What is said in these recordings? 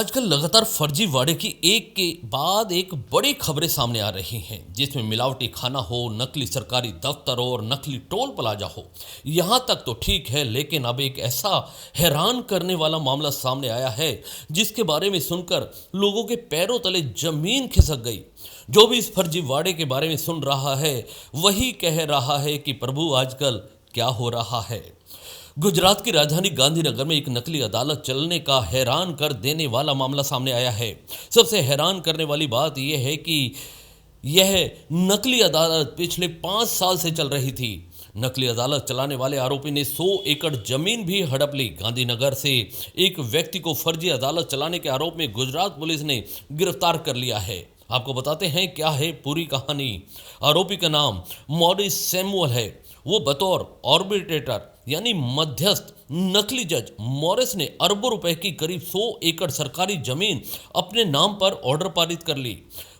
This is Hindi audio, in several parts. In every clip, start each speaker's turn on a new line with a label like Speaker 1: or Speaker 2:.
Speaker 1: आजकल लगातार फर्जीवाड़े की एक के बाद एक बड़ी खबरें सामने आ रही हैं, जिसमें मिलावटी खाना हो, नकली सरकारी दफ्तर हो और नकली टोल प्लाजा हो। यहां तक तो ठीक है, लेकिन अब एक ऐसा हैरान करने वाला मामला सामने आया है जिसके बारे में सुनकर लोगों के पैरों तले जमीन खिसक गई। जो भी इस फर्जीवाड़े के बारे में सुन रहा है वही कह रहा है कि प्रभु आजकल क्या हो रहा है। गुजरात की राजधानी गांधीनगर में एक नकली अदालत चलने का हैरान कर देने वाला मामला सामने आया है। सबसे हैरान करने वाली बात यह है कि यह नकली अदालत पिछले 5 साल से चल रही थी। नकली अदालत चलाने वाले आरोपी ने 100 एकड़ जमीन भी हड़प ली। गांधीनगर से एक व्यक्ति को फर्जी अदालत चलाने के आरोप में गुजरात पुलिस ने गिरफ्तार कर लिया है। आपको बताते हैं क्या है पूरी कहानी। आरोपी का नाम मॉरिस सैमुअल है। वो बतौर ऑर्बिट्रेटर यानी मध्यस्थ नकली जज मॉरिस ने अरबों रुपए की करीब 100 एकड़ सरकारी जमीन अपने नाम पर ऑर्डर पारित कर ली।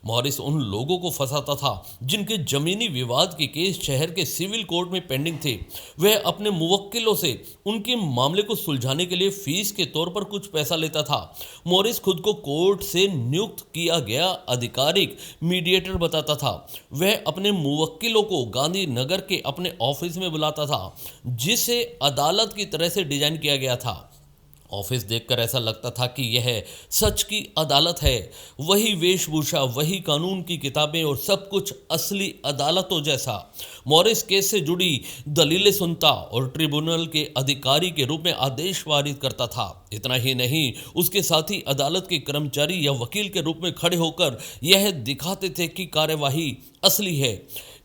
Speaker 1: मॉरिस उन लोगों को फंसाता था जिनके जमीनी विवाद के केस शहर के सिविल कोर्ट में पेंडिंग थे। वह अपने मुवक्किलों से उनके मामले को सुलझाने के लिए फीस के तौर पर कुछ पैसा लेता था। मॉरिस खुद को कोर्ट से नियुक्त किया गया आधिकारिक मीडिएटर बताता था। वह अपने मुवक्किलों को गांधीनगर के अपने ऑफिस में बुलाता था, जिसे अदालत की तरह से डिजाइन किया गया था। ऑफिस देखकर ऐसा लगता था कि यह सच की अदालत है। वही वेशभूषा, वही कानून की किताबें और सब कुछ असली अदालतों जैसा। मॉरिस केस से जुड़ी दलीलें सुनता और ट्रिब्यूनल के अधिकारी के रूप में आदेश पारित करता था। इतना ही नहीं, उसके साथ ही अदालत के कर्मचारी या वकील के रूप में खड़े होकर यह दिखाते थे कि कार्यवाही असली है।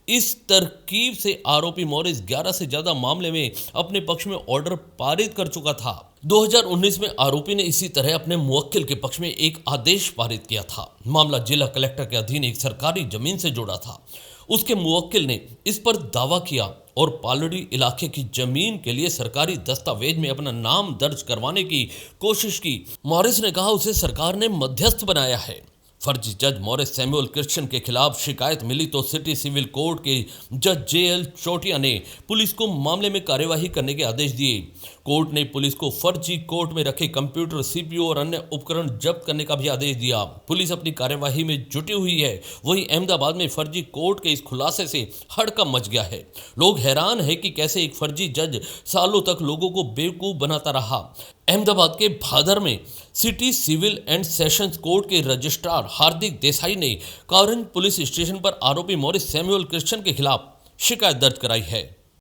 Speaker 1: इस तरकीब से आरोपी मॉरिस 11 से ज्यादा मामले में अपने पक्ष में ऑर्डर पारित कर चुका था। 2019 में आरोपी ने इसी तरह अपने मुवक्किल के पक्ष में एक आदेश पारित किया था। मामला जिला कलेक्टर के अधीन एक सरकारी जमीन से जुड़ा था। उसके मुवक्किल ने इस पर दावा किया और पालड़ी इलाके की जमीन के लिए सरकारी दस्तावेज में अपना नाम दर्ज करवाने की कोशिश की। मॉरिस ने कहा उसे सरकार ने मध्यस्थ बनाया है। फर्जी जज मॉरिस सैमुअल क्रिश्चियन के खिलाफ शिकायत मिली तो सिटी सिविल कोर्ट के जज JL चोटिया ने पुलिस को मामले में कार्यवाही करने के आदेश दिए। कोर्ट ने पुलिस को फर्जी कोर्ट में रखे कंप्यूटर, CPU और अन्य उपकरण जब्त करने का भी आदेश दिया। पुलिस अपनी कार्यवाही में जुटी हुई है। वहीं अहमदाबाद में फर्जी कोर्ट के इस खुलासे से हड़कंप मच गया है। लोग हैरान है कि कैसे एक फर्जी जज सालों तक लोगों को बेवकूफ बनाता रहा। अहमदाबाद के भादर में city civil and sessions court के रजिस्ट्रार हार्दिक देसाई ने कारंज पुलिस स्टेशन पर आरोपी मॉरिस सैमुअल क्रिश्चियन के खिलाफ शिकायत दर्ज कराई है।